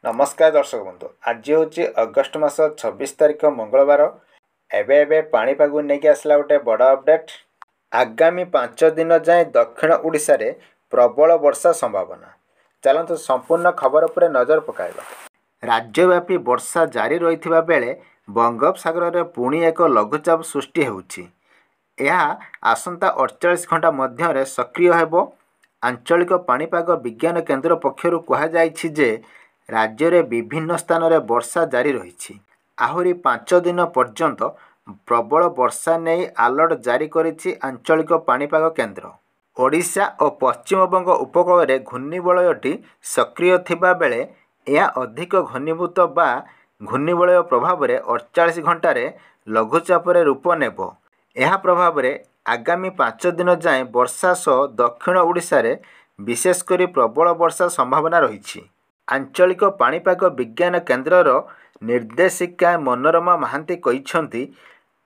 नमस्कार दर्शक बंधु। आज हूँ अगस्ट मास 26 तारिख मंगलवार। एबे पाणीपाग नहीं आसला गोटे बड़ अपडेट। आगामी 5 दिन जाए दक्षिण ओडिशा रे प्रबल वर्षा संभावना। चलतु संपूर्ण खबर पर नजर पकाइबा। राज्यव्यापी वर्षा जारी रही बेले बंगोपसागर में पुणी एक लघुचाप सृष्टि होउछि। यह आसंता 48 घंटा मध्य सक्रिय हेबो। आंचलिक पाणीपाग विज्ञान केन्द्र पक्षर कहुछि जे राज्य रे विभिन्न स्थान रे वर्षा जारी रही। आहुरी 5 दिन पर्यंत प्रबल वर्षा नहीं अलर्ट जारी करिछि आंचलिक पाणीपाग केन्द्र। ओडिशा और पश्चिमबंग उपकूल में घूर्णिबलयटी सक्रिय थिबा बेले यह अधिक घनीभूत बा घूर्णिबलय प्रभाव में 48 घंटे लघुचाप रूप नेब। यह प्रभाव में आगामी 5 दिन जाए वर्षा सह दक्षिण ओडिशा रे विशेषकर प्रबल वर्षा संभावना रही। आंचलिक पाणीपाग विज्ञान केन्द्रर निर्देशिका मनोरमा महांती कहिसेंति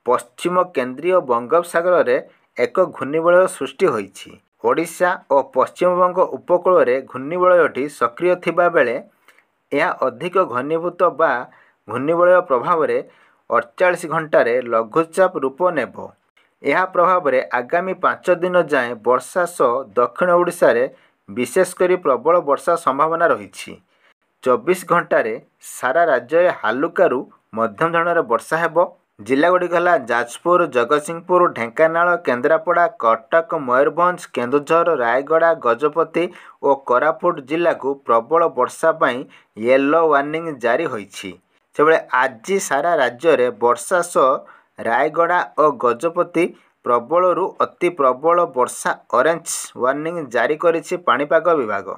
पश्चिम केन्द्रीय बंगोपसागर रे एक घूर्णिबलय सृष्टि होइछि। ओडिशा और पश्चिमबंग उपकूल में घूर्णिबलयटी सक्रिय थिबा बेले यह अधिक घनीभूत बा घूर्णिबलय प्रभाव में 48 घंटे लघुचाप रूप नेब। यह प्रभाव में आगामी 5 दिन जाए वर्षा सह दक्षिण ओडिशा रे विशेषकर प्रबल वर्षा संभावना रही। 24 घंटे सारा राज्य में हालुकारु मध्यम धरणर वर्षा हेबो। जिलागुड़िक है जाजपुर, जगतसिंहपुर, ढेंकानाल, केन्द्रापड़ा, कटक, मयूरभंज, केन्दुझर, रायगड़ा, गजपति और कोरापुट जिला को प्रबल वर्षा पाई येलो वार्निंग जारी होइछि। सेबळे आज सारा राज्य में वर्षा सह रायगड़ा और गजपति प्रबल रु अति प्रबल वर्षा ऑरेंज वार्निंग जारी करिछि पाणीपाग विभाग।